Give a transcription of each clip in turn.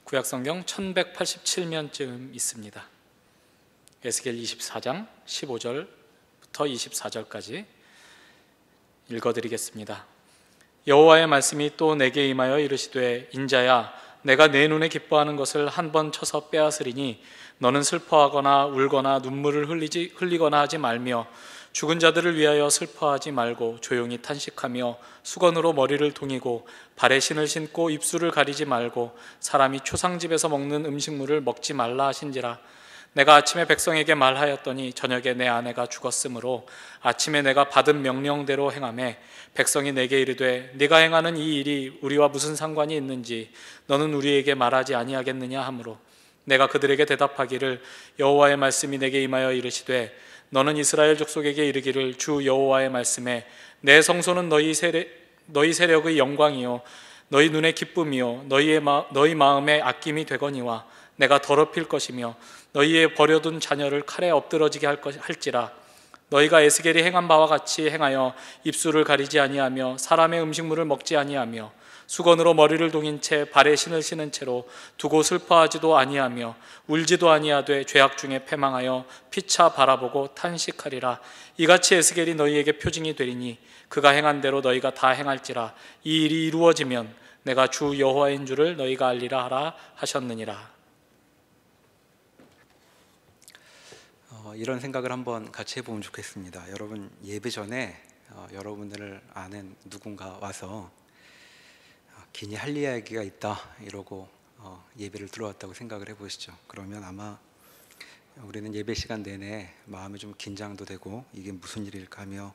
구약성경 1187면쯤 있습니다. 에스겔 24장 15절부터 24절까지 읽어드리겠습니다. 여호와의 말씀이 또 내게 임하여 이르시되 인자야, 내가 내 눈에 기뻐하는 것을 한 번 쳐서 빼앗으리니 너는 슬퍼하거나 울거나 눈물을 흘리거나 하지 말며 죽은 자들을 위하여 슬퍼하지 말고 조용히 탄식하며 수건으로 머리를 동이고 발에 신을 신고 입술을 가리지 말고 사람이 초상집에서 먹는 음식물을 먹지 말라 하신지라. 내가 아침에 백성에게 말하였더니 저녁에 내 아내가 죽었으므로 아침에 내가 받은 명령대로 행하매 백성이 내게 이르되 네가 행하는 이 일이 우리와 무슨 상관이 있는지 너는 우리에게 말하지 아니하겠느냐 하므로 내가 그들에게 대답하기를 여호와의 말씀이 내게 임하여 이르시되 너는 이스라엘 족속에게 이르기를 주 여호와의 말씀에 내 성소는 너희 세력의 영광이요 너희 눈의 기쁨이요 너희 마음의 아낌이 되거니와 내가 더럽힐 것이며 너희의 버려둔 자녀를 칼에 엎드러지게 할지라. 너희가 에스겔이 행한 바와 같이 행하여 입술을 가리지 아니하며 사람의 음식물을 먹지 아니하며 수건으로 머리를 동인 채 발에 신을 신은 채로 두고 슬퍼하지도 아니하며 울지도 아니하되 죄악 중에 패망하여 피차 바라보고 탄식하리라. 이같이 에스겔이 너희에게 표징이 되리니 그가 행한 대로 너희가 다 행할지라. 이 일이 이루어지면 내가 주 여호와인 줄을 너희가 알리라 하라 하셨느니라. 이런 생각을 한번 같이 해보면 좋겠습니다. 여러분, 예배 전에 여러분들을 아는 누군가 와서 기니 할 이야기가 있다 이러고 예배를 들어왔다고 생각을 해보시죠. 그러면 아마 우리는 예배 시간 내내 마음이 좀 긴장도 되고 이게 무슨 일일까 하며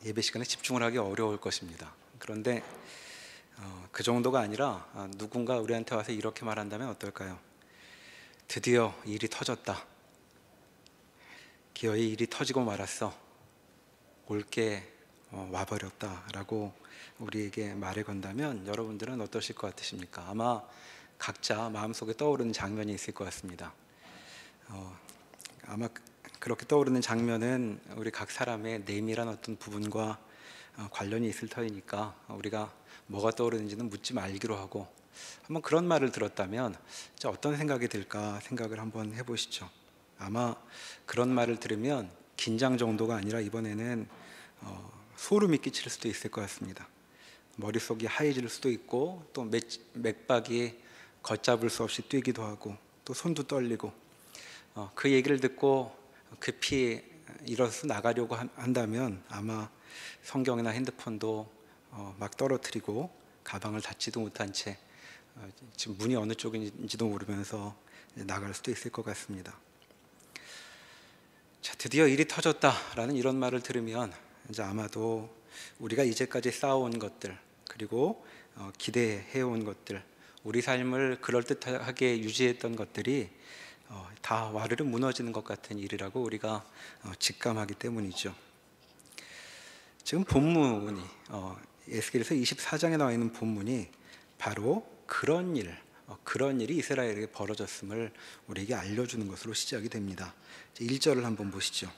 예배 시간에 집중을 하기 어려울 것입니다. 그런데 그 정도가 아니라 누군가 우리한테 와서 이렇게 말한다면 어떨까요? 드디어 일이 터졌다. 기어이 일이 터지고 말았어. 올게 와버렸다 라고 우리에게 말을 건다면 여러분들은 어떠실 것 같으십니까? 아마 각자 마음속에 떠오르는 장면이 있을 것 같습니다. 아마 그렇게 떠오르는 장면은 우리 각 사람의 내밀한 어떤 부분과 관련이 있을 터이니까 우리가 뭐가 떠오르는지는 묻지 말기로 하고, 한번 그런 말을 들었다면 어떤 생각이 들까 생각을 한번 해보시죠. 아마 그런 말을 들으면 긴장 정도가 아니라 이번에는 소름이 끼칠 수도 있을 것 같습니다. 머릿속이 하얘질 수도 있고 또 맥박이 걷잡을 수 없이 뛰기도 하고 또 손도 떨리고 그 얘기를 듣고 급히 일어서 나가려고 한다면 아마 성경이나 핸드폰도 막 떨어뜨리고 가방을 닫지도 못한 채 지금 문이 어느 쪽인지도 모르면서 나갈 수도 있을 것 같습니다. 자, 드디어 일이 터졌다라는 이런 말을 들으면 이제 아마도 우리가 이제까지 쌓아온 것들, 그리고 기대해온 것들, 우리 삶을 그럴듯하게 유지했던 것들이 다 와르르 무너지는 것 같은 일이라고 우리가 직감하기 때문이죠. 지금 본문이 에스겔서 24장에 나와 있는 본문이 바로 그런 일이 이스라엘에게 벌어졌음을 우리에게 알려주는 것으로 시작이 됩니다. 1절을 한번 보시죠.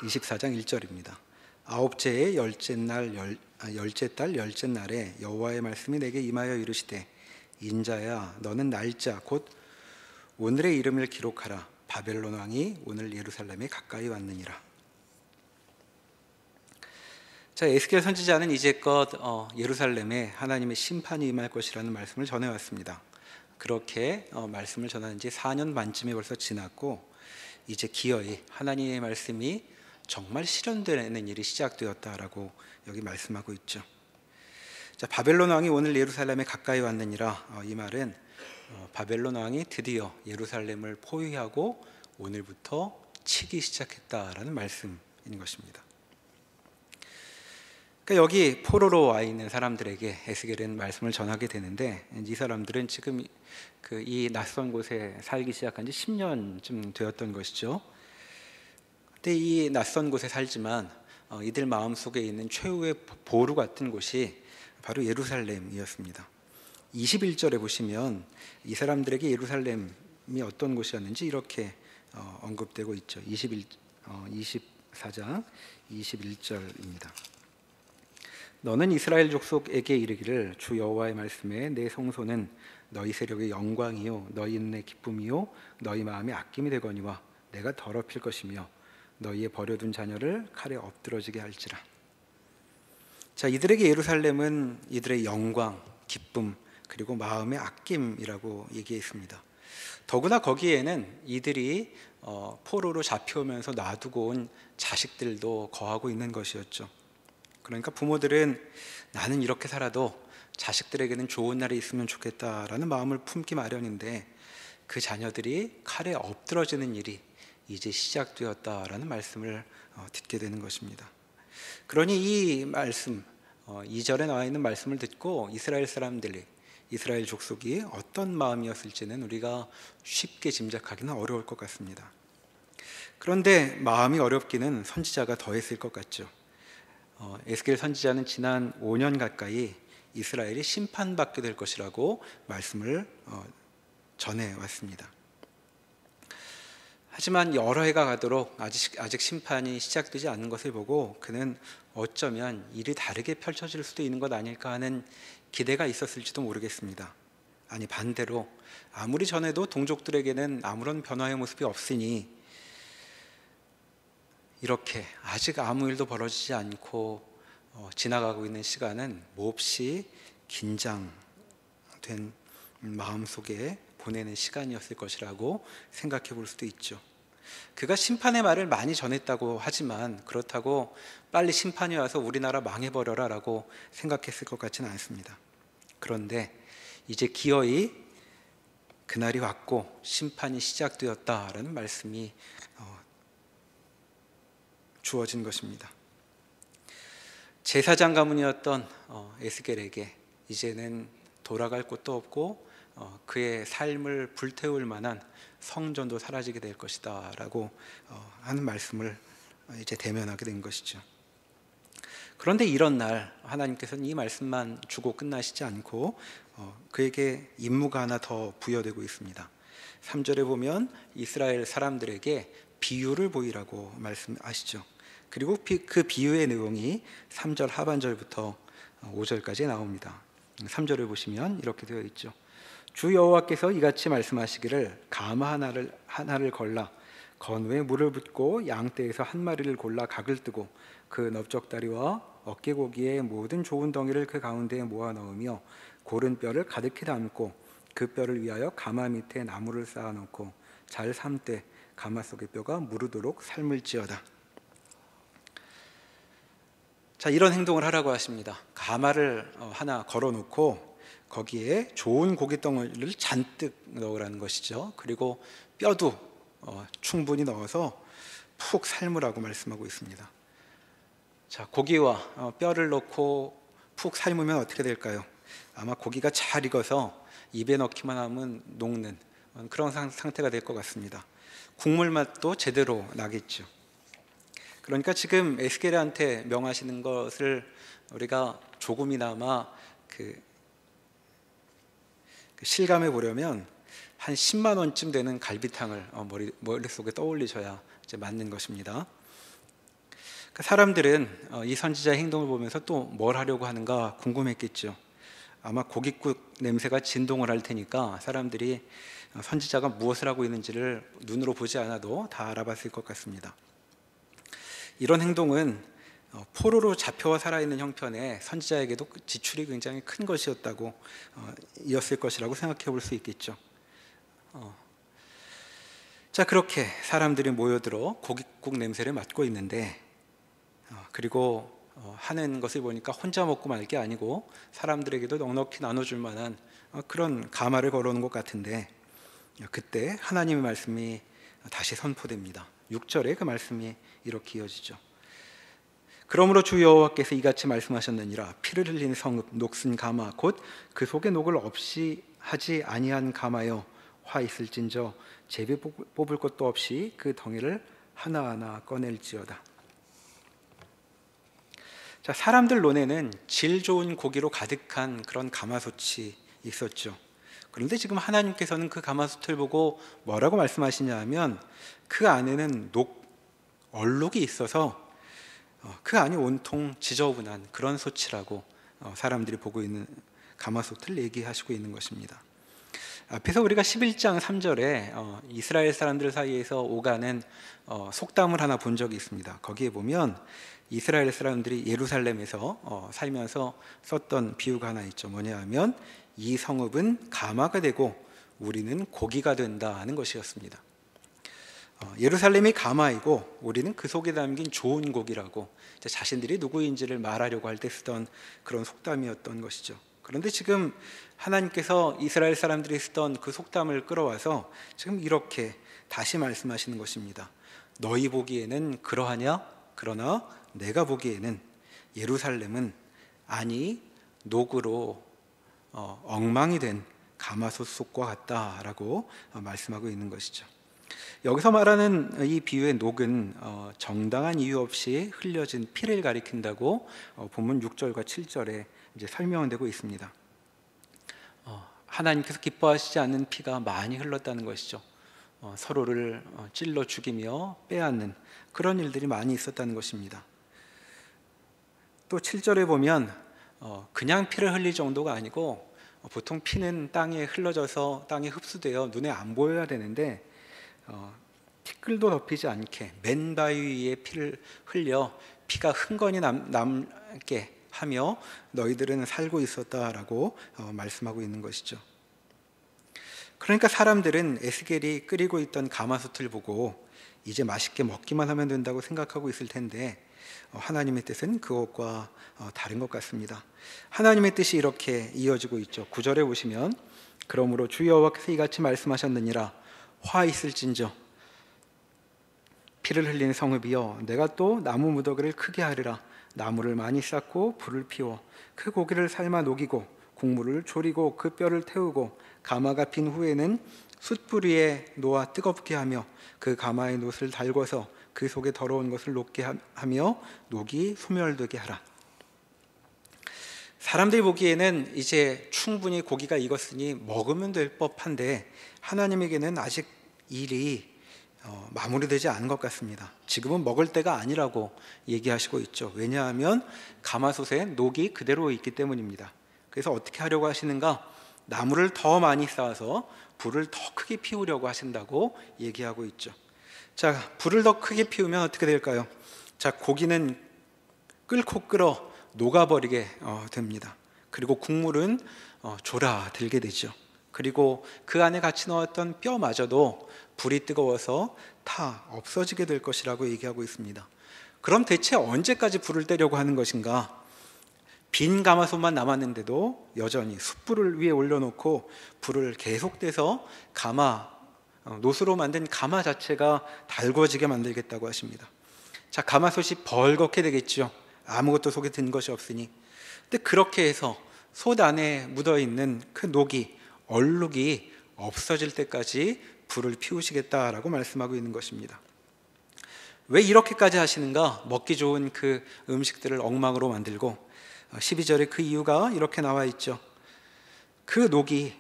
24장 1절입니다. 아홉째의 열째 달 열째 날에 여호와의 말씀이 내게 임하여 이르시되 인자야, 너는 날짜 곧 오늘의 이름을 기록하라. 바벨론 왕이 오늘 예루살렘에 가까이 왔느니라. 자, 에스겔 선지자는 이제껏 예루살렘에 하나님의 심판이 임할 것이라는 말씀을 전해왔습니다. 그렇게 말씀을 전하는 지 4년 반쯤이 벌써 지났고 이제 기어이 하나님의 말씀이 정말 실현되는 일이 시작되었다라고 여기 말씀하고 있죠. 자, 바벨론 왕이 오늘 예루살렘에 가까이 왔느니라. 이 말은 바벨론 왕이 드디어 예루살렘을 포위하고 오늘부터 치기 시작했다라는 말씀인 것입니다. 그러니까 여기 포로로 와 있는 사람들에게 에스겔은 말씀을 전하게 되는데, 이 사람들은 지금 이 낯선 곳에 살기 시작한 지 10년쯤 되었던 것이죠. 근데 이 낯선 곳에 살지만 이들 마음속에 있는 최후의 보루 같은 곳이 바로 예루살렘이었습니다. 21절에 보시면 이 사람들에게 예루살렘이 어떤 곳이었는지 이렇게 언급되고 있죠. 24장 21절입니다. 너는 이스라엘 족속에게 이르기를 주 여호와의 말씀에 내 성소는 너희 세력의 영광이요 너희 눈의 기쁨이요 너희 마음의 아낌이 되거니와 내가 더럽힐 것이며 너희의 버려둔 자녀를 칼에 엎드러지게 할지라. 자, 이들에게 예루살렘은 이들의 영광, 기쁨, 그리고 마음의 아낌이라고 얘기했습니다. 더구나 거기에는 이들이 포로로 잡혀오면서 놔두고 온 자식들도 거하고 있는 것이었죠. 그러니까 부모들은 나는 이렇게 살아도 자식들에게는 좋은 날이 있으면 좋겠다라는 마음을 품기 마련인데 그 자녀들이 칼에 엎드러지는 일이 이제 시작되었다라는 말씀을 듣게 되는 것입니다. 그러니 이 말씀, 2절에 나와 있는 말씀을 듣고 이스라엘 사람들이, 이스라엘 족속이 어떤 마음이었을지는 우리가 쉽게 짐작하기는 어려울 것 같습니다. 그런데 마음이 어렵기는 선지자가 더했을 것 같죠. 에스겔 선지자는 지난 5년 가까이 이스라엘이 심판받게 될 것이라고 말씀을 전해왔습니다. 하지만 여러 해가 가도록 아직 심판이 시작되지 않는 것을 보고 그는 어쩌면 일이 다르게 펼쳐질 수도 있는 것 아닐까 하는 기대가 있었을지도 모르겠습니다. 아니, 반대로 아무리 전해도 동족들에게는 아무런 변화의 모습이 없으니 이렇게 아직 아무 일도 벌어지지 않고 지나가고 있는 시간은 몹시 긴장된 마음속에 보내는 시간이었을 것이라고 생각해 볼 수도 있죠. 그가 심판의 말을 많이 전했다고 하지만 그렇다고 빨리 심판이 와서 우리나라 망해버려라 라고 생각했을 것 같지는 않습니다. 그런데 이제 기어이 그날이 왔고 심판이 시작되었다라는 말씀이 주어진 것입니다. 제사장 가문이었던 에스겔에게 이제는 돌아갈 곳도 없고 그의 삶을 불태울 만한 성전도 사라지게 될 것이다 라고 하는 말씀을 이제 대면하게 된 것이죠. 그런데 이런 날 하나님께서는 이 말씀만 주고 끝나시지 않고 그에게 임무가 하나 더 부여되고 있습니다. 3절에 보면 이스라엘 사람들에게 비유를 보이라고 말씀하시죠. 그리고 그 비유의 내용이 3절 하반절부터 5절까지 나옵니다. 3절을 보시면 이렇게 되어 있죠. 주 여호와께서 이같이 말씀하시기를 가마 하나를 걸라 건우에 물을 붓고 양떼에서 한 마리를 골라 각을 뜨고 그 넓적다리와 어깨고기의 모든 좋은 덩이를 그 가운데에 모아 넣으며 고른 뼈를 가득히 담고 그 뼈를 위하여 가마 밑에 나무를 쌓아놓고 잘 삶되 가마 속의 뼈가 무르도록 삶을지어다. 자, 이런 행동을 하라고 하십니다. 가마를 하나 걸어놓고 거기에 좋은 고기 덩어리를 잔뜩 넣으라는 것이죠. 그리고 뼈도 충분히 넣어서 푹 삶으라고 말씀하고 있습니다. 자, 고기와 뼈를 넣고 푹 삶으면 어떻게 될까요? 아마 고기가 잘 익어서 입에 넣기만 하면 녹는 그런 상태가 될 것 같습니다. 국물 맛도 제대로 나겠죠. 그러니까 지금 에스겔한테 명하시는 것을 우리가 조금이나마 실감해 보려면 한 10만 원쯤 되는 갈비탕을 머릿속에 떠올리셔야 이제 맞는 것입니다. 그러니까 사람들은 이 선지자의 행동을 보면서 또 뭘 하려고 하는가 궁금했겠죠. 아마 고깃국 냄새가 진동을 할 테니까 사람들이 선지자가 무엇을 하고 있는지를 눈으로 보지 않아도 다 알아봤을 것 같습니다. 이런 행동은 포로로 잡혀와 살아있는 형편에 선지자에게도 지출이 굉장히 큰 것이었다고 이었을 것이라고 생각해 볼 수 있겠죠. 자, 그렇게 사람들이 모여들어 고깃국 냄새를 맡고 있는데 그리고 하는 것을 보니까 혼자 먹고 말 게 아니고 사람들에게도 넉넉히 나눠줄 만한 그런 가마를 걸어놓은 것 같은데 그때 하나님의 말씀이 다시 선포됩니다. 6절에 그 말씀이 이렇게 이어지죠. 그러므로 주 여호와께서 이같이 말씀하셨느니라 피를 흘린 성읍 녹슨 가마 곧 그 속에 녹을 없이 하지 아니한 가마여 화 있을진저 제비 뽑을 것도 없이 그 덩이를 하나하나 꺼낼지어다. 자, 사람들 논에는 질 좋은 고기로 가득한 그런 가마솥이 있었죠. 그런데 지금 하나님께서는 그 가마솥을 보고 뭐라고 말씀하시냐 하면 그 안에는 얼룩이 있어서 그 안이 온통 지저분한 그런 솥이라고 사람들이 보고 있는 가마솥을 얘기하시고 있는 것입니다. 앞에서 우리가 11장 3절에 이스라엘 사람들 사이에서 오가는 속담을 하나 본 적이 있습니다. 거기에 보면 이스라엘 사람들이 예루살렘에서 살면서 썼던 비유가 하나 있죠. 뭐냐 하면 이 성읍은 가마가 되고 우리는 고기가 된다 하는 것이었습니다. 예루살렘이 가마이고 우리는 그 속에 담긴 좋은 고기라고 자신들이 누구인지를 말하려고 할 때 쓰던 그런 속담이었던 것이죠. 그런데 지금 하나님께서 이스라엘 사람들이 쓰던 그 속담을 끌어와서 지금 이렇게 다시 말씀하시는 것입니다. 너희 보기에는 그러하냐? 그러나 내가 보기에는 예루살렘은 아니 녹으로 엉망이 된 가마솥 속과 같다라고 말씀하고 있는 것이죠. 여기서 말하는 이 비유의 녹은 정당한 이유 없이 흘려진 피를 가리킨다고 본문 6절과 7절에 이제 설명되고 있습니다. 하나님께서 기뻐하시지 않는 피가 많이 흘렀다는 것이죠. 서로를 찔러 죽이며 빼앗는 그런 일들이 많이 있었다는 것입니다. 또 7절에 보면 그냥 피를 흘릴 정도가 아니고 보통 피는 땅에 흘러져서 땅에 흡수되어 눈에 안 보여야 되는데 티끌도 덮이지 않게 맨 바위 위에 피를 흘려 피가 흥건히 남게 하며 너희들은 살고 있었다라고 말씀하고 있는 것이죠. 그러니까 사람들은 에스겔이 끓이고 있던 가마솥을 보고 이제 맛있게 먹기만 하면 된다고 생각하고 있을 텐데 하나님의 뜻은 그것과 다른 것 같습니다. 하나님의 뜻이 이렇게 이어지고 있죠. 9절에 보시면 그러므로 주 여호와께서 이같이 말씀하셨느니라 화 있을진저 피를 흘린 성읍이여 내가 또 나무 무더기를 크게 하리라 나무를 많이 쌓고 불을 피워 그 고기를 삶아 녹이고 국물을 졸이고 그 뼈를 태우고 가마가 빈 후에는 숯불 위에 놓아 뜨겁게 하며 그 가마의 놋을 달궈서 그 속에 더러운 것을 녹게 하며 녹이 소멸되게 하라. 사람들이 보기에는 이제 충분히 고기가 익었으니 먹으면 될 법한데 하나님에게는 아직 일이 마무리되지 않은 것 같습니다. 지금은 먹을 때가 아니라고 얘기하시고 있죠. 왜냐하면 가마솥에 녹이 그대로 있기 때문입니다. 그래서 어떻게 하려고 하시는가? 나무를 더 많이 쌓아서 불을 더 크게 피우려고 하신다고 얘기하고 있죠. 자, 불을 더 크게 피우면 어떻게 될까요? 자, 고기는 끓고 끓어 녹아버리게 됩니다. 그리고 국물은 졸아들게 되죠. 그리고 그 안에 같이 넣었던 뼈마저도 불이 뜨거워서 다 없어지게 될 것이라고 얘기하고 있습니다. 그럼 대체 언제까지 불을 떼려고 하는 것인가? 빈 가마솥만 남았는데도 여전히 숯불을 위에 올려놓고 불을 계속 떼서 놋으로 만든 가마 자체가 달궈지게 만들겠다고 하십니다. 자, 가마솥이 벌겋게 되겠죠. 아무것도 속에 든 것이 없으니. 근데 그렇게 해서 솥 안에 묻어있는 그 녹이 얼룩이 없어질 때까지 불을 피우시겠다라고 말씀하고 있는 것입니다. 왜 이렇게까지 하시는가? 먹기 좋은 그 음식들을 엉망으로 만들고 12절에 그 이유가 이렇게 나와 있죠. 그 녹이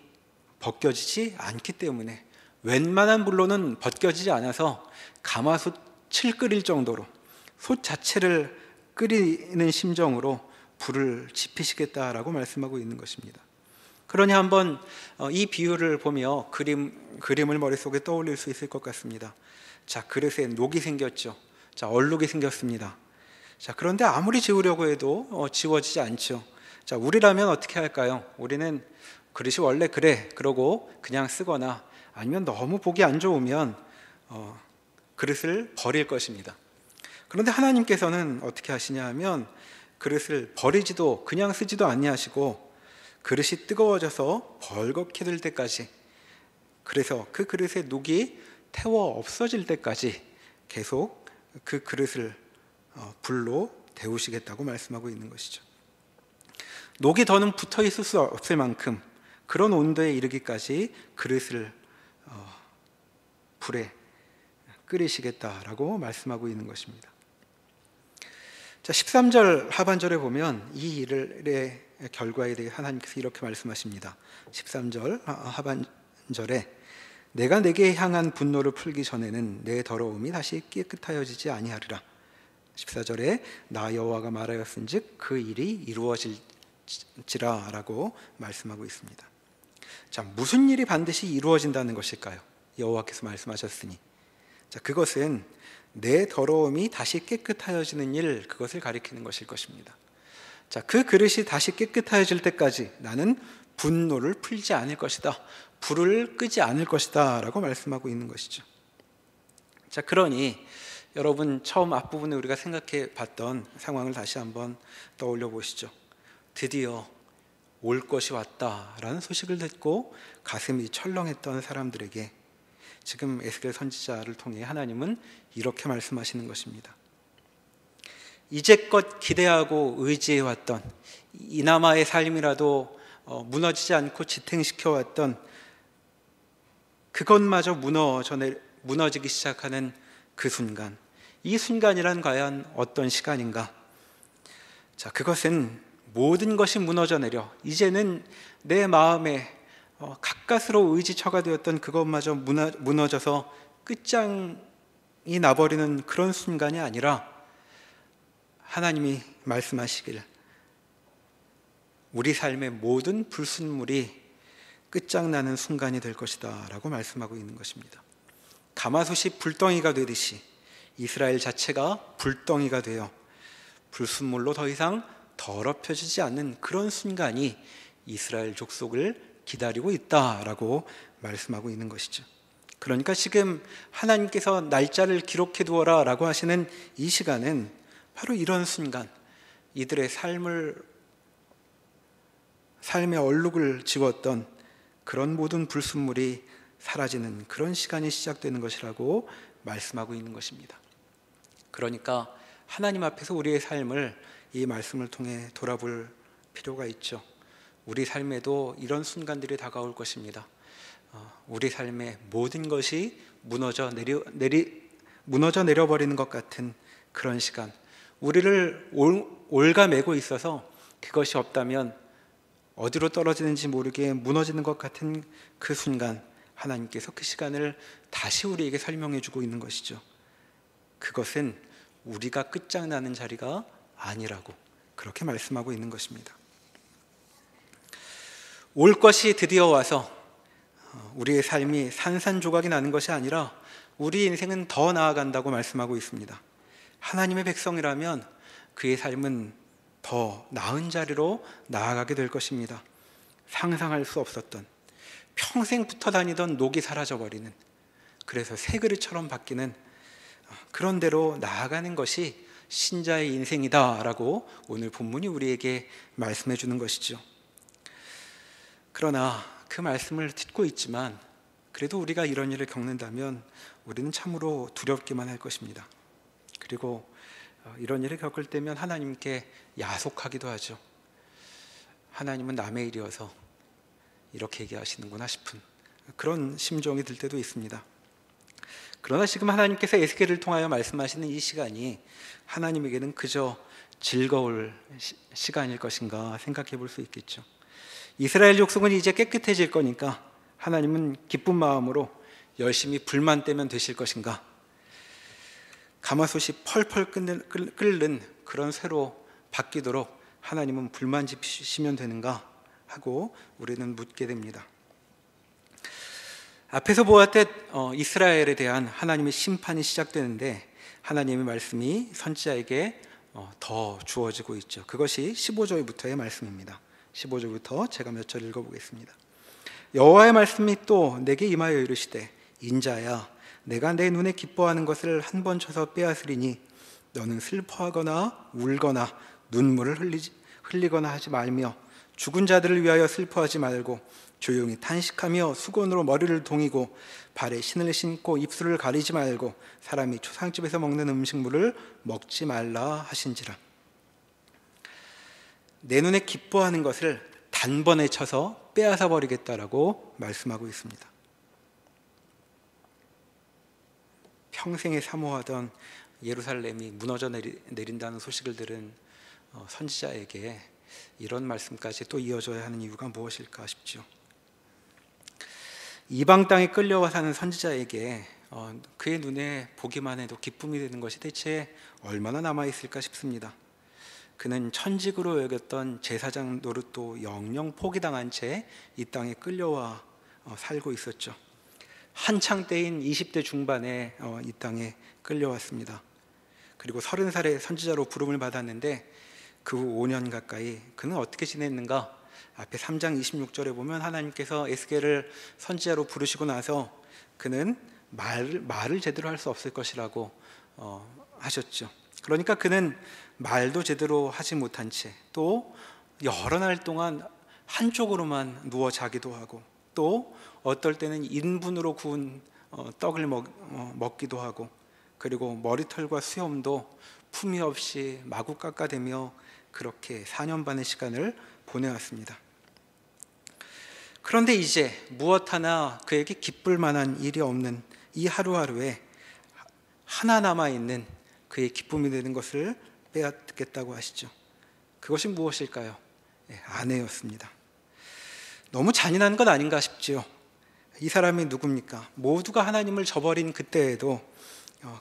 벗겨지지 않기 때문에 웬만한 불로는 벗겨지지 않아서 가마솥을 끓일 정도로 솥 자체를 끓이는 심정으로 불을 지피시겠다라고 말씀하고 있는 것입니다. 그러니 한번 이 비유를 보며 그림을 머릿속에 떠올릴 수 있을 것 같습니다. 자, 그릇에 녹이 생겼죠. 자, 얼룩이 생겼습니다. 자, 그런데 아무리 지우려고 해도 지워지지 않죠. 자, 우리라면 어떻게 할까요? 우리는 그릇이 원래 그래 그러고 그냥 쓰거나 아니면 너무 보기 안 좋으면 그릇을 버릴 것입니다. 그런데 하나님께서는 어떻게 하시냐 하면 그릇을 버리지도 그냥 쓰지도 아니하시고 그릇이 뜨거워져서 벌겋게 될 때까지, 그래서 그 그릇의 녹이 태워 없어질 때까지 계속 그 그릇을 불로 데우시겠다고 말씀하고 있는 것이죠. 녹이 더는 붙어 있을 수 없을 만큼 그런 온도에 이르기까지 그릇을 불에 끓이시겠다라고 말씀하고 있는 것입니다. 자, 13절 하반절에 보면 이 일의 결과에 대해 하나님께서 이렇게 말씀하십니다. 13절 하반절에 내가 내게 향한 분노를 풀기 전에는 내 더러움이 다시 깨끗하여지지 아니하리라. 14절에 나 여호와가 말하였은즉 그 일이 이루어질지라라고 말씀하고 있습니다. 자, 무슨 일이 반드시 이루어진다는 것일까요? 여호와께서 말씀하셨으니, 자, 그것은 내 더러움이 다시 깨끗하여지는 일, 그것을 가리키는 것일 것입니다. 자, 그 그릇이 다시 깨끗하여질 때까지 나는 분노를 풀지 않을 것이다, 불을 끄지 않을 것이다 라고 말씀하고 있는 것이죠. 자, 그러니 여러분, 처음 앞부분에 우리가 생각해 봤던 상황을 다시 한번 떠올려 보시죠. 드디어 올 것이 왔다라는 소식을 듣고 가슴이 철렁했던 사람들에게 지금 에스겔 선지자를 통해 하나님은 이렇게 말씀하시는 것입니다. 이제껏 기대하고 의지해왔던 이나마의 삶이라도 무너지지 않고 지탱시켜왔던 그것마저 무너지기 시작하는 그 순간, 이 순간이란 과연 어떤 시간인가? 자, 그것은 모든 것이 무너져 내려 이제는 내 마음에 가까스로 의지처가 되었던 그것마저 무너져서 끝장이 나버리는 그런 순간이 아니라 하나님이 말씀하시길 우리 삶의 모든 불순물이 끝장나는 순간이 될 것이다 라고 말씀하고 있는 것입니다. 가마솥이 불덩이가 되듯이 이스라엘 자체가 불덩이가 되어 불순물로 더 이상 더럽혀지지 않는 그런 순간이 이스라엘 족속을 기다리고 있다라고 말씀하고 있는 것이죠. 그러니까 지금 하나님께서 날짜를 기록해 두어라 라고 하시는 이 시간은 바로 이런 순간, 이들의 삶의 얼룩을 지웠던 그런 모든 불순물이 사라지는 그런 시간이 시작되는 것이라고 말씀하고 있는 것입니다. 그러니까 하나님 앞에서 우리의 삶을 이 말씀을 통해 돌아볼 필요가 있죠. 우리 삶에도 이런 순간들이 다가올 것입니다. 우리 삶의 모든 것이 무너져 내려버리는 것 같은 그런 시간, 우리를 올가매고 있어서 그것이 없다면 어디로 떨어지는지 모르게 무너지는 것 같은 그 순간, 하나님께서 그 시간을 다시 우리에게 설명해 주고 있는 것이죠. 그것은 우리가 끝장나는 자리가 아니라고 그렇게 말씀하고 있는 것입니다. 올 것이 드디어 와서 우리의 삶이 산산조각이 나는 것이 아니라 우리 인생은 더 나아간다고 말씀하고 있습니다. 하나님의 백성이라면 그의 삶은 더 나은 자리로 나아가게 될 것입니다. 상상할 수 없었던, 평생 붙어 다니던 녹이 사라져버리는, 그래서 새 그릇처럼 바뀌는 그런 대로 나아가는 것이 신자의 인생이다라고 오늘 본문이 우리에게 말씀해 주는 것이죠. 그러나 그 말씀을 듣고 있지만 그래도 우리가 이런 일을 겪는다면 우리는 참으로 두렵기만 할 것입니다. 그리고 이런 일을 겪을 때면 하나님께 야속하기도 하죠. 하나님은 남의 일이어서 이렇게 얘기하시는구나 싶은 그런 심정이 들 때도 있습니다. 그러나 지금 하나님께서 에스겔을 통하여 말씀하시는 이 시간이 하나님에게는 그저 즐거울 시간일 것인가 생각해 볼 수 있겠죠. 이스라엘 족속은 이제 깨끗해질 거니까 하나님은 기쁜 마음으로 열심히 불만 떼면 되실 것인가, 가마솥이 펄펄 끓는 그런 쇠로 바뀌도록 하나님은 불만 지피시면 되는가 하고 우리는 묻게 됩니다. 앞에서 보았듯 이스라엘에 대한 하나님의 심판이 시작되는데 하나님의 말씀이 선지자에게 더 주어지고 있죠. 그것이 15절부터의 말씀입니다. 15절부터 제가 몇 절 읽어보겠습니다. 여호와의 말씀이 또 내게 임하여 이르시되 인자야, 내가 내 눈에 기뻐하는 것을 한 번 쳐서 빼앗으리니 너는 슬퍼하거나 울거나 눈물을 흘리거나 하지 말며 죽은 자들을 위하여 슬퍼하지 말고 조용히 탄식하며 수건으로 머리를 동이고 발에 신을 신고 입술을 가리지 말고 사람이 초상집에서 먹는 음식물을 먹지 말라 하신지라. 내 눈에 기뻐하는 것을 단번에 쳐서 빼앗아 버리겠다라고 말씀하고 있습니다. 평생에 사모하던 예루살렘이 무너져 내린다는 소식을 들은 선지자에게 이런 말씀까지 또 이어져야 하는 이유가 무엇일까 싶죠. 이방 땅에 끌려와 사는 선지자에게 그의 눈에 보기만 해도 기쁨이 되는 것이 대체 얼마나 남아있을까 싶습니다. 그는 천직으로 여겼던 제사장 노릇도 영영 포기당한 채 이 땅에 끌려와 살고 있었죠. 한창 때인 20대 중반에 이 땅에 끌려왔습니다. 그리고 30살에 선지자로 부름을 받았는데 그 후 5년 가까이 그는 어떻게 지냈는가? 앞에 3장 26절에 보면 하나님께서 에스겔을 선지자로 부르시고 나서 그는 말을 제대로 할 수 없을 것이라고 하셨죠. 그러니까 그는 말도 제대로 하지 못한 채 또 여러 날 동안 한쪽으로만 누워 자기도 하고 또 어떨 때는 인분으로 구운 떡을 먹기도 하고 그리고 머리털과 수염도 품위 없이 마구 깎아대며 그렇게 4년 반의 시간을 보내왔습니다. 그런데 이제 무엇 하나 그에게 기쁠 만한 일이 없는 이 하루하루에 하나 남아있는 그의 기쁨이 되는 것을 빼앗겠다고 하시죠. 그것이 무엇일까요? 아내였습니다. 너무 잔인한 것 아닌가 싶지요. 이 사람이 누굽니까? 모두가 하나님을 저버린 그때에도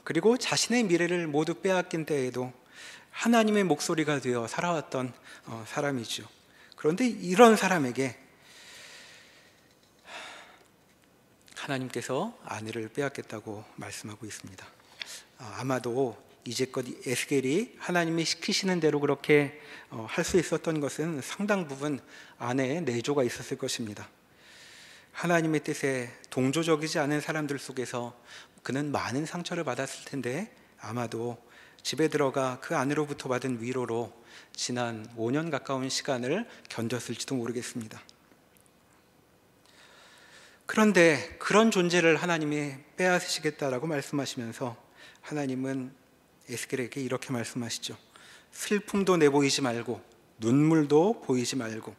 그리고 자신의 미래를 모두 빼앗긴 때에도 하나님의 목소리가 되어 살아왔던 사람이죠. 그런데 이런 사람에게 하나님께서 아내를 빼앗겠다고 말씀하고 있습니다. 아마도 이제껏 에스겔이 하나님이 시키시는 대로 그렇게 할 수 있었던 것은 상당 부분 아내의 내조가 있었을 것입니다. 하나님의 뜻에 동조적이지 않은 사람들 속에서 그는 많은 상처를 받았을 텐데 아마도 집에 들어가 그 아내로부터 받은 위로로 지난 5년 가까운 시간을 견뎠을지도 모르겠습니다. 그런데 그런 존재를 하나님이 빼앗으시겠다라고 말씀하시면서 하나님은 에스겔에게 이렇게 말씀하시죠. 슬픔도 내보이지 말고 눈물도 보이지 말고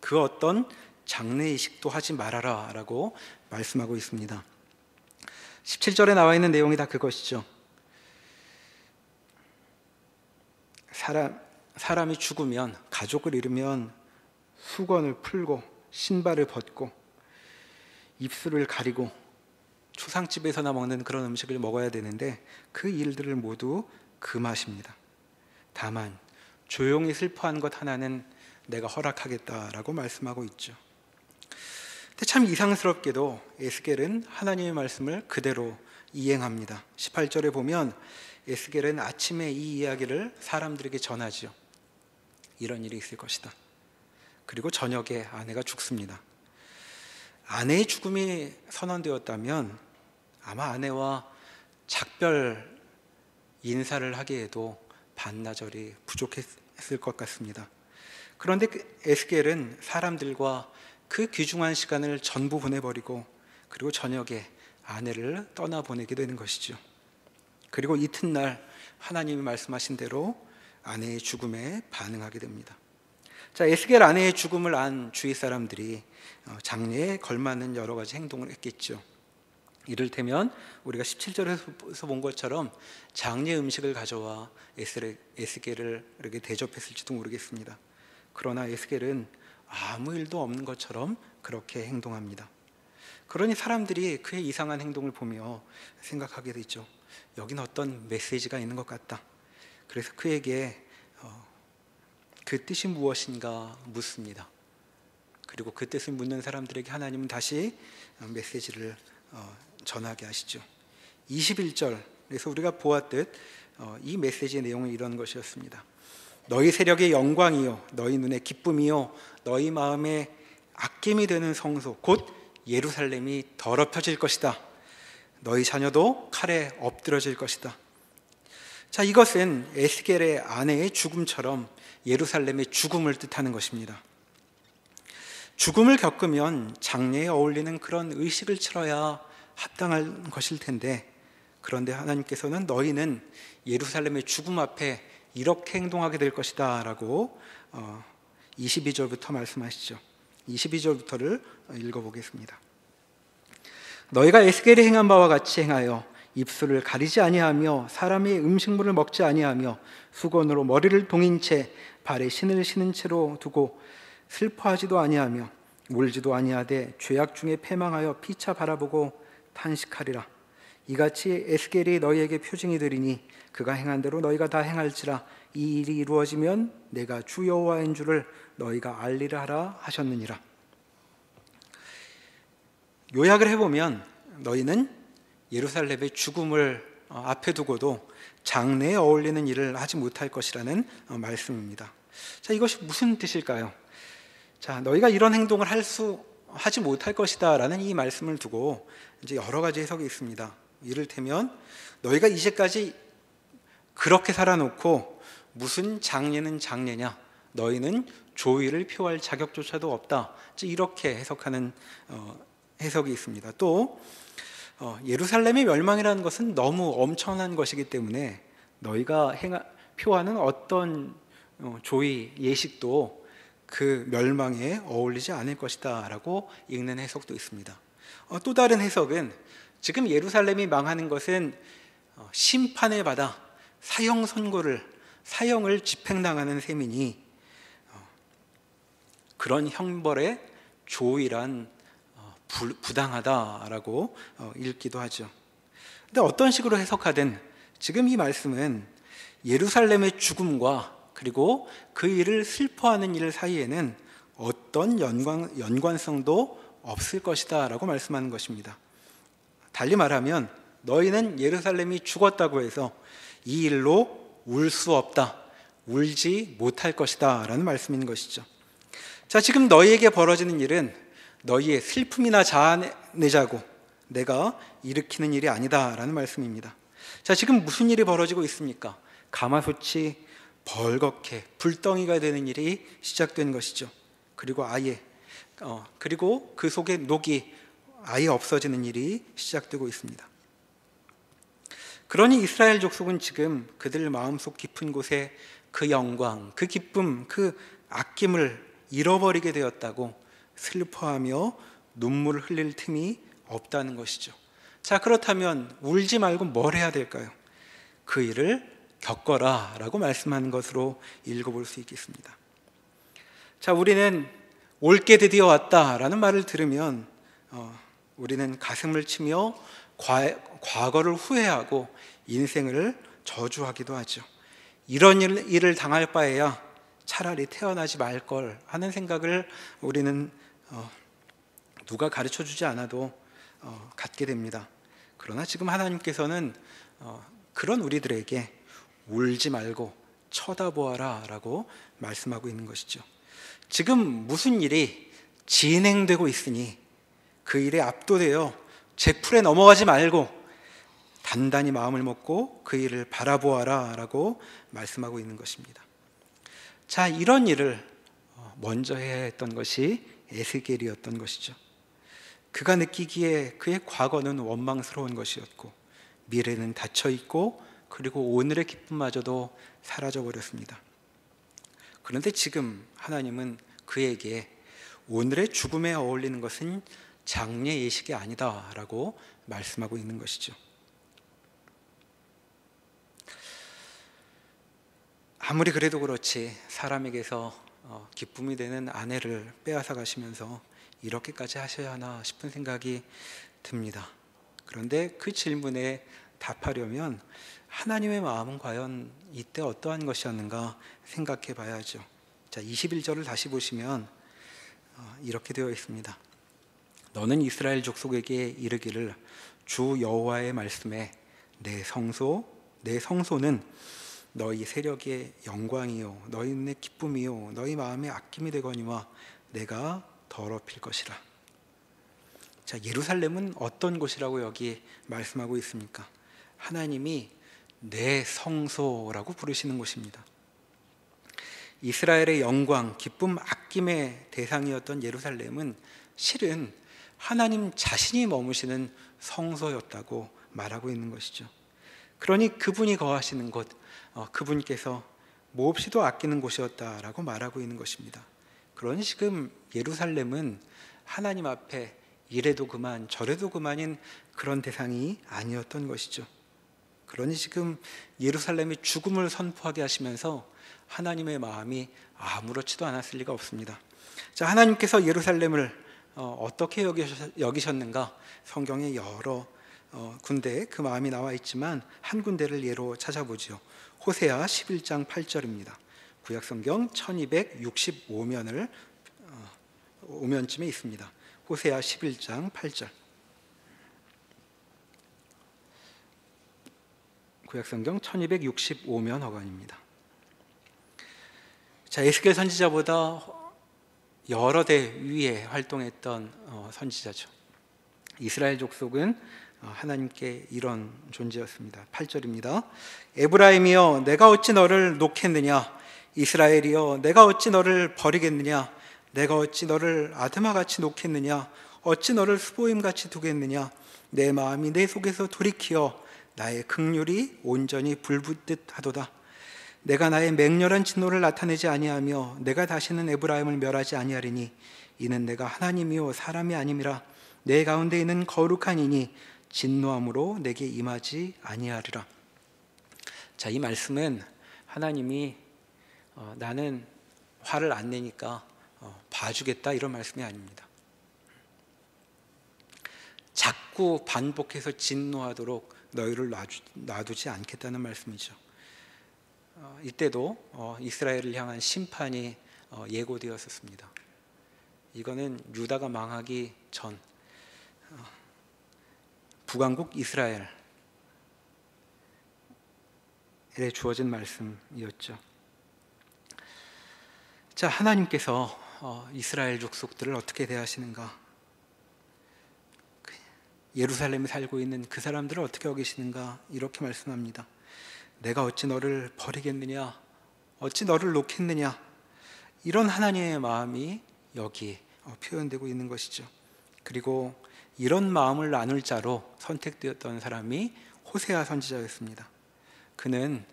그 어떤 장례의식도 하지 말아라 라고 말씀하고 있습니다. 17절에 나와 있는 내용이 다 그것이죠. 사람이 죽으면, 가족을 잃으면 수건을 풀고 신발을 벗고 입술을 가리고 초상집에서나 먹는 그런 음식을 먹어야 되는데 그 일들을 모두 금하십니다. 다만 조용히 슬퍼한 것 하나는 내가 허락하겠다라고 말씀하고 있죠. 근데 참 이상스럽게도 에스겔은 하나님의 말씀을 그대로 이행합니다. 18절에 보면 에스겔은 아침에 이 이야기를 사람들에게 전하죠. 이런 일이 있을 것이다. 그리고 저녁에 아내가 죽습니다. 아내의 죽음이 선언되었다면 아마 아내와 작별 인사를 하기에도 반나절이 부족했을 것 같습니다. 그런데 에스겔은 사람들과 그 귀중한 시간을 전부 보내버리고 그리고 저녁에 아내를 떠나보내게 되는 것이죠. 그리고 이튿날 하나님이 말씀하신 대로 아내의 죽음에 반응하게 됩니다. 자, 에스겔 아내의 죽음을 안 주위 사람들이 장례에 걸맞는 여러 가지 행동을 했겠죠. 이를테면 우리가 17절에서 본 것처럼 장례 음식을 가져와 에스겔을 이렇게 대접했을지도 모르겠습니다. 그러나 에스겔은 아무 일도 없는 것처럼 그렇게 행동합니다. 그러니 사람들이 그의 이상한 행동을 보며 생각하게 되죠. 여긴 어떤 메시지가 있는 것 같다. 그래서 그에게 그 뜻이 무엇인가 묻습니다. 그리고 그 뜻을 묻는 사람들에게 하나님은 다시 메시지를 전하게 하시죠. 21절에서 우리가 보았듯 이 메시지의 내용은 이런 것이었습니다. 너희 세력의 영광이요 너희 눈의 기쁨이요 너희 마음에 아낌이 되는 성소 곧 예루살렘이 더럽혀질 것이다. 너희 자녀도 칼에 엎드러질 것이다. 자, 이것은 에스겔의 아내의 죽음처럼 예루살렘의 죽음을 뜻하는 것입니다. 죽음을 겪으면 장례에 어울리는 그런 의식을 치러야 합당한 것일 텐데 그런데 하나님께서는 너희는 예루살렘의 죽음 앞에 이렇게 행동하게 될 것이다 라고 22절부터 말씀하시죠. 22절부터를 읽어보겠습니다. 너희가 에스겔이 행한 바와 같이 행하여 입술을 가리지 아니하며 사람의 음식물을 먹지 아니하며 수건으로 머리를 동인 채 발에 신을 신은 채로 두고 슬퍼하지도 아니하며 울지도 아니하되 죄악 중에 패망하여 피차 바라보고 탄식하리라. 이같이 에스겔이 너희에게 표징이 되리니 그가 행한 대로 너희가 다 행할지라. 이 일이 이루어지면 내가 주 여호와인 줄을 너희가 알리라 하라 하셨느니라. 요약을 해보면 너희는 예루살렘의 죽음을 앞에 두고도 장래에 어울리는 일을 하지 못할 것이라는 말씀입니다. 자, 이것이 무슨 뜻일까요? 자, 너희가 이런 행동을 하지 못할 것이다 라는 이 말씀을 두고 이제 여러 가지 해석이 있습니다. 이를테면 너희가 이제까지 그렇게 살아놓고 무슨 장례는 장례냐, 너희는 조의를 표할 자격조차도 없다, 이렇게 해석하는 해석이 있습니다. 또 예루살렘의 멸망이라는 것은 너무 엄청난 것이기 때문에 너희가 표하는 어떤 조의 예식도 그 멸망에 어울리지 않을 것이다 라고 읽는 해석도 있습니다. 또 다른 해석은 지금 예루살렘이 망하는 것은 심판을 받아 사형을 집행당하는 셈이니 그런 형벌에 조의란 부당하다라고 읽기도 하죠. 근데 어떤 식으로 해석하든 지금 이 말씀은 예루살렘의 죽음과 그리고 그 일을 슬퍼하는 일 사이에는 어떤 연관성도 없을 것이다 라고 말씀하는 것입니다. 달리 말하면 너희는 예루살렘이 죽었다고 해서 이 일로 울 수 없다, 울지 못할 것이다 라는 말씀인 것이죠. 자, 지금 너희에게 벌어지는 일은 너희의 슬픔이나 자아내자고 내가 일으키는 일이 아니다 라는 말씀입니다. 자, 지금 무슨 일이 벌어지고 있습니까? 가마솥이 벌겋게 불덩이가 되는 일이 시작된 것이죠. 그리고 그리고 그 속에 녹이 아예 없어지는 일이 시작되고 있습니다. 그러니 이스라엘 족속은 지금 그들 마음속 깊은 곳에 그 영광, 그 기쁨, 그 아낌을 잃어버리게 되었다고 슬퍼하며 눈물을 흘릴 틈이 없다는 것이죠. 자, 그렇다면 울지 말고 뭘 해야 될까요? 그 일을 겪어라 라고 말씀하는 것으로 읽어볼 수 있겠습니다. 자, 우리는 올게 드디어 왔다 라는 말을 들으면 우리는 가슴을 치며 과거를 후회하고 인생을 저주하기도 하죠. 이런 일을 당할 바에야 차라리 태어나지 말걸 하는 생각을 우리는 누가 가르쳐주지 않아도 갖게 됩니다. 그러나 지금 하나님께서는 그런 우리들에게 울지 말고 쳐다보아라 라고 말씀하고 있는 것이죠. 지금 무슨 일이 진행되고 있으니 그 일에 압도되어 제풀에 넘어가지 말고 단단히 마음을 먹고 그 일을 바라보아라 라고 말씀하고 있는 것입니다. 자, 이런 일을 먼저 해야 했던 것이 에스겔이었던 것이죠. 그가 느끼기에 그의 과거는 원망스러운 것이었고 미래는 닫혀있고 그리고 오늘의 기쁨마저도 사라져버렸습니다. 그런데 지금 하나님은 그에게 오늘의 죽음에 어울리는 것은 장례 예식이 아니다 라고 말씀하고 있는 것이죠. 아무리 그래도 그렇지 사람에게서 기쁨이 되는 아내를 빼앗아 가시면서 이렇게까지 하셔야 하나 싶은 생각이 듭니다. 그런데 그 질문에 답하려면 하나님의 마음은 과연 이때 어떠한 것이었는가 생각해 봐야죠. 자, 21절을 다시 보시면 이렇게 되어 있습니다. 너는 이스라엘 족속에게 이르기를 주 여호와의 말씀에 내 성소는 너희 세력의 영광이요 너희 눈의 기쁨이요 너희 마음의 아낌이 되거니와 내가 더럽힐 것이라. 자, 예루살렘은 어떤 곳이라고 여기 말씀하고 있습니까? 하나님이 내 성소라고 부르시는 곳입니다. 이스라엘의 영광, 기쁨, 아낌의 대상이었던 예루살렘은 실은 하나님 자신이 머무시는 성소였다고 말하고 있는 것이죠. 그러니 그분이 거하시는 곳, 그분께서 몹시도 아끼는 곳이었다라고 말하고 있는 것입니다. 그러니 지금 예루살렘은 하나님 앞에 이래도 그만 저래도 그만인 그런 대상이 아니었던 것이죠. 그러니 지금 예루살렘이 죽음을 선포하게 하시면서 하나님의 마음이 아무렇지도 않았을 리가 없습니다. 자, 하나님께서 예루살렘을 어떻게 여기셨는가 성경에 여러 군데 그 마음이 나와 있지만 한 군데를 예로 찾아보죠. 호세아 11장 8절입니다. 구약성경 1265면을 오면쯤에 있습니다. 호세아 11장 8절. 구약성경 1265면 허관입니다. 자, 에스겔 선지자보다 여러 대 위에 활동했던 선지자죠. 이스라엘 족속은 하나님께 이런 존재였습니다. 8절입니다. 에브라임이여 내가 어찌 너를 놓겠느냐, 이스라엘이여 내가 어찌 너를 버리겠느냐, 내가 어찌 너를 아드마같이 놓겠느냐, 어찌 너를 스보임같이 두겠느냐, 내 마음이 내 속에서 돌이키어 나의 긍휼이 온전히 불붙듯 하도다. 내가 나의 맹렬한 진노를 나타내지 아니하며 내가 다시는 에브라임을 멸하지 아니하리니 이는 내가 하나님이요 사람이 아님이라. 내 가운데 있는 거룩한 이니 진노함으로 내게 임하지 아니하리라. 자, 이 말씀은 하나님이 나는 화를 안 내니까 봐주겠다 이런 말씀이 아닙니다. 자꾸 반복해서 진노하도록 너희를 놔두지 않겠다는 말씀이죠. 이때도 이스라엘을 향한 심판이 예고되었었습니다. 이거는 유다가 망하기 전 북왕국 이스라엘에 주어진 말씀이었죠. 자, 하나님께서 이스라엘 족속들을 어떻게 대하시는가? 예루살렘에 살고 있는 그 사람들을 어떻게 여기시는가? 이렇게 말씀합니다. 내가 어찌 너를 버리겠느냐, 어찌 너를 놓겠느냐, 이런 하나님의 마음이 여기 표현되고 있는 것이죠. 그리고 이런 마음을 나눌 자로 선택되었던 사람이 호세아 선지자였습니다. 그는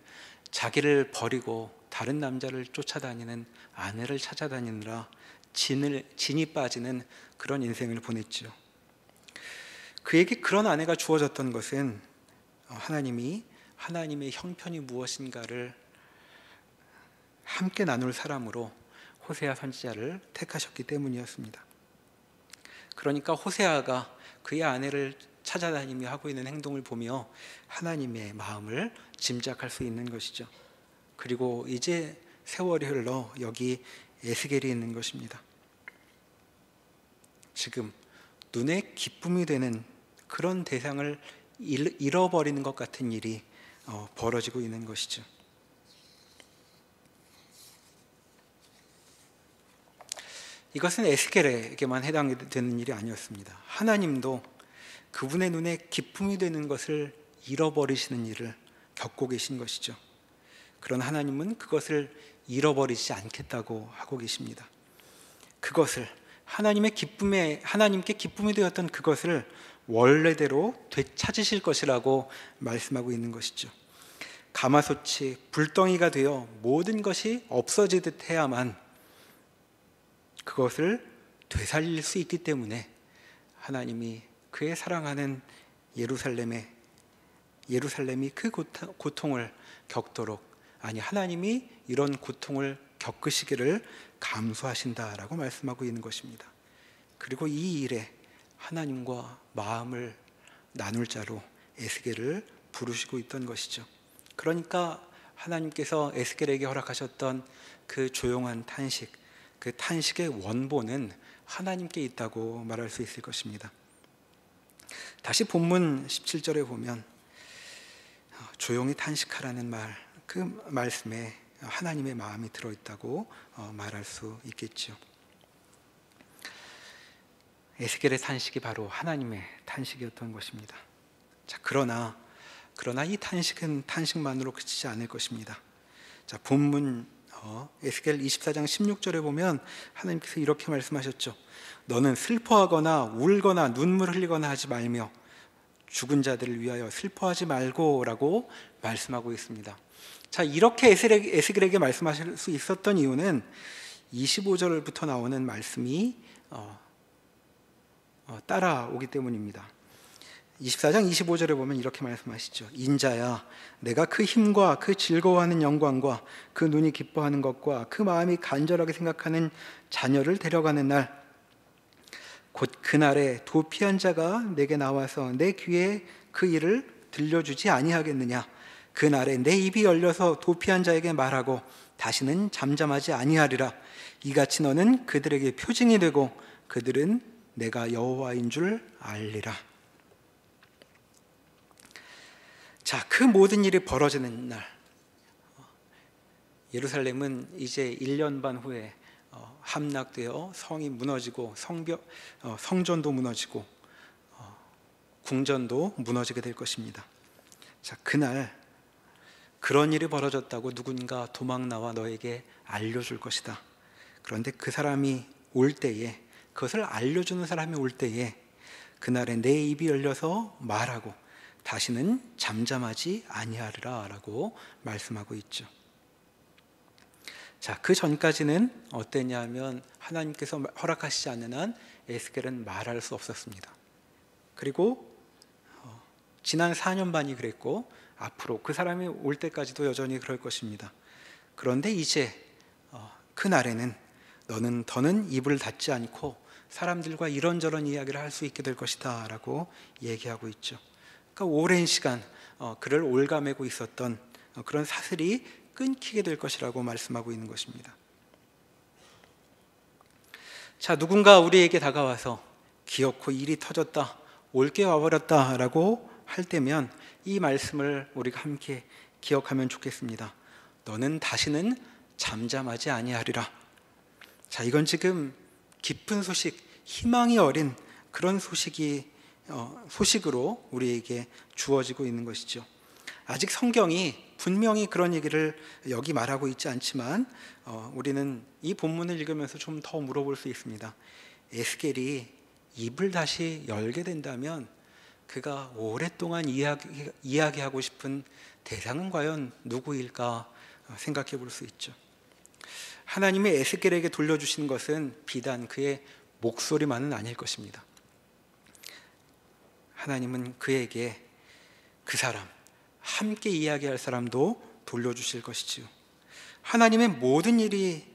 자기를 버리고 다른 남자를 쫓아다니는 아내를 찾아다니느라 진이 빠지는 그런 인생을 보냈죠. 그에게 그런 아내가 주어졌던 것은 하나님의 형편이 무엇인가를 함께 나눌 사람으로 호세아 선지자를 택하셨기 때문이었습니다. 그러니까 호세아가 그의 아내를 찾아다니며 하고 있는 행동을 보며 하나님의 마음을 짐작할 수 있는 것이죠. 그리고 이제 세월이 흘러 여기 에스겔이 있는 것입니다. 지금 눈에 기쁨이 되는 그런 대상을 잃어버리는 것 같은 일이 벌어지고 있는 것이죠. 이것은 에스겔에게만 해당되는 일이 아니었습니다. 하나님도 그분의 눈에 기쁨이 되는 것을 잃어버리시는 일을 겪고 계신 것이죠. 그런 하나님은 그것을 잃어버리지 않겠다고 하고 계십니다. 그것을 하나님께 기쁨이 되었던 그것을 원래대로 되찾으실 것이라고 말씀하고 있는 것이죠. 가마솥이 불덩이가 되어 모든 것이 없어지듯 해야만 그것을 되살릴 수 있기 때문에 하나님이 그의 사랑하는 예루살렘이 그 고통을 겪도록, 하나님이 이런 고통을 겪으시기를 감수하신다라고 말씀하고 있는 것입니다. 그리고 이 일에 하나님과 마음을 나눌 자로 에스겔을 부르시고 있던 것이죠. 그러니까 하나님께서 에스겔에게 허락하셨던 그 조용한 탄식, 그 탄식의 원본은 하나님께 있다고 말할 수 있을 것입니다. 다시 본문 17절에 보면 조용히 탄식하라는 그 말씀에 하나님의 마음이 들어있다고 말할 수 있겠죠. 에스겔의 탄식이 바로 하나님의 탄식이었던 것입니다. 자, 그러나 이 탄식은 탄식만으로 그치지 않을 것입니다. 자, 본문 에스겔 24장 16절에 보면 하나님께서 이렇게 말씀하셨죠. 너는 슬퍼하거나 울거나 눈물을 흘리거나 하지 말며 죽은 자들을 위하여 슬퍼하지 말고라고 말씀하고 있습니다. 자, 이렇게 에스겔에게 말씀하실 수 있었던 이유는 25절부터 나오는 말씀이 따라오기 때문입니다. 24장 25절에 보면 이렇게 말씀하시죠. 인자야, 내가 그 힘과 그 즐거워하는 영광과 그 눈이 기뻐하는 것과 그 마음이 간절하게 생각하는 자녀를 데려가는 날, 곧 그날에 도피한 자가 내게 나와서 내 귀에 그 일을 들려주지 아니하겠느냐. 그날에 내 입이 열려서 도피한 자에게 말하고 다시는 잠잠하지 아니하리라. 이같이 너는 그들에게 표징이 되고 그들은 내가 여호와인 줄 알리라. 자, 그 모든 일이 벌어지는 날, 예루살렘은 이제 1년 반 후에 함락되어 성이 무너지고 성전도 무너지고 궁전도 무너지게 될 것입니다. 자, 그날 그런 일이 벌어졌다고 누군가 도망 나와 너에게 알려줄 것이다. 그런데 그 사람이 올 때에, 그것을 알려주는 사람이 올 때에 그날에 내 입이 열려서 말하고 다시는 잠잠하지 아니하리라 라고 말씀하고 있죠. 자, 그 전까지는 어땠냐면 하나님께서 허락하시지 않는 한 에스겔은 말할 수 없었습니다. 그리고 지난 4년 반이 그랬고 앞으로 그 사람이 올 때까지도 여전히 그럴 것입니다. 그런데 이제 그날에는 너는 더는 입을 닫지 않고 사람들과 이런저런 이야기를 할 수 있게 될 것이다 라고 얘기하고 있죠. 그러니까 오랜 시간 그를 올가매고 있었던 그런 사슬이 끊기게 될 것이라고 말씀하고 있는 것입니다. 자, 누군가 우리에게 다가와서 기어코 일이 터졌다, 올게 와버렸다 라고 할 때면 이 말씀을 우리가 함께 기억하면 좋겠습니다. 너는 다시는 잠잠하지 아니하리라. 자, 이건 지금 기쁜 소식, 희망이 어린 그런 소식으로 우리에게 주어지고 있는 것이죠. 아직 성경이 분명히 그런 얘기를 여기 말하고 있지 않지만 우리는 이 본문을 읽으면서 좀 더 물어볼 수 있습니다. 에스겔이 입을 다시 열게 된다면 그가 오랫동안 이야기하고 싶은 대상은 과연 누구일까 생각해 볼 수 있죠. 하나님이 에스겔에게 돌려주신 것은 비단 그의 목소리만은 아닐 것입니다. 하나님은 그에게 그 사람, 함께 이야기할 사람도 돌려주실 것이지요. 하나님의 모든 일이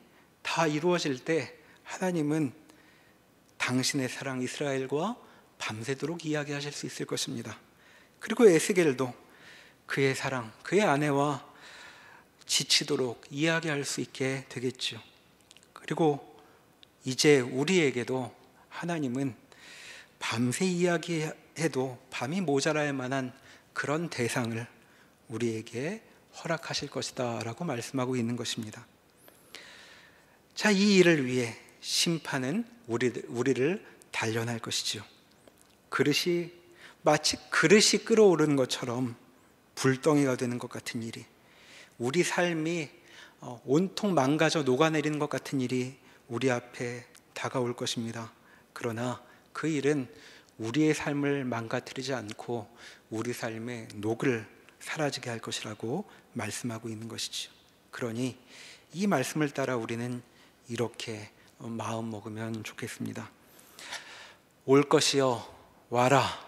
다 이루어질 때 하나님은 당신의 사랑 이스라엘과 밤새도록 이야기하실 수 있을 것입니다. 그리고 에스겔도 그의 사랑, 그의 아내와 지치도록 이야기할 수 있게 되겠죠. 그리고 이제 우리에게도 하나님은 밤새 이야기해도 밤이 모자랄 만한 그런 대상을 우리에게 허락하실 것이다 라고 말씀하고 있는 것입니다. 자, 이 일을 위해 심판은 우리를 단련할 것이죠. 마치 그릇이 끓어오르는 것처럼 불덩이가 되는 것 같은 일이, 우리 삶이 온통 망가져 녹아내리는 것 같은 일이 우리 앞에 다가올 것입니다. 그러나 그 일은 우리의 삶을 망가뜨리지 않고 우리 삶의 녹을 사라지게 할 것이라고 말씀하고 있는 것이죠. 그러니 이 말씀을 따라 우리는 이렇게 마음 먹으면 좋겠습니다. 올 것이여 와라.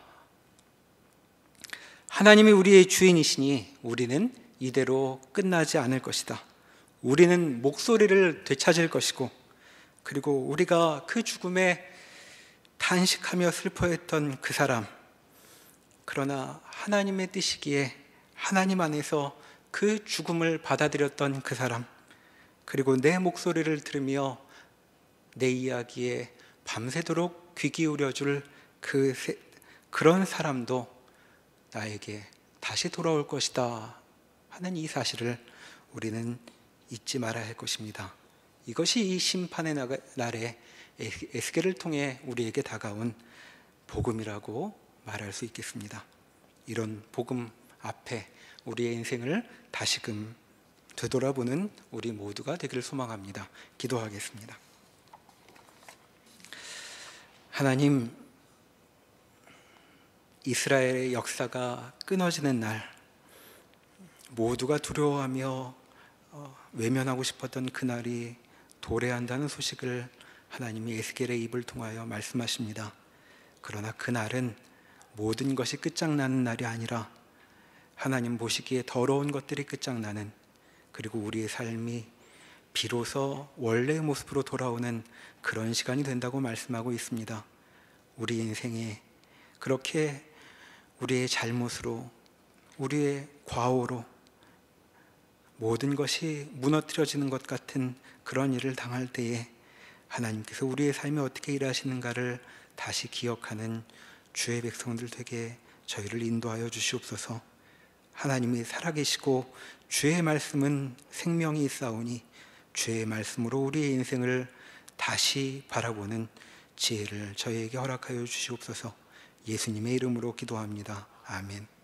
하나님이 우리의 주인이시니 우리는 이대로 끝나지 않을 것이다. 우리는 목소리를 되찾을 것이고, 그리고 우리가 그 죽음에 탄식하며 슬퍼했던 그 사람, 그러나 하나님의 뜻이기에 하나님 안에서 그 죽음을 받아들였던 그 사람, 그리고 내 목소리를 들으며 내 이야기에 밤새도록 귀 기울여줄 그런 사람도 나에게 다시 돌아올 것이다 하는 이 사실을 우리는 잊지 말아야 할 것입니다. 이것이 이 심판의 날에 에스겔을 통해 우리에게 다가온 복음이라고 말할 수 있겠습니다. 이런 복음 앞에 우리의 인생을 다시금 되돌아보는 우리 모두가 되기를 소망합니다. 기도하겠습니다. 하나님, 이스라엘의 역사가 끊어지는 날, 모두가 두려워하며 외면하고 싶었던 그날이 도래한다는 소식을 하나님이 에스겔의 입을 통하여 말씀하십니다. 그러나 그날은 모든 것이 끝장나는 날이 아니라 하나님 보시기에 더러운 것들이 끝장나는, 그리고 우리의 삶이 비로소 원래의 모습으로 돌아오는 그런 시간이 된다고 말씀하고 있습니다. 우리 인생에 그렇게 우리의 잘못으로, 우리의 과오로 모든 것이 무너뜨려지는 것 같은 그런 일을 당할 때에 하나님께서 우리의 삶에 어떻게 일하시는가를 다시 기억하는 주의 백성들 되게 저희를 인도하여 주시옵소서. 하나님이 살아계시고 주의 말씀은 생명이 있사오니 주의 말씀으로 우리의 인생을 다시 바라보는 지혜를 저희에게 허락하여 주시옵소서. 예수님의 이름으로 기도합니다. 아멘.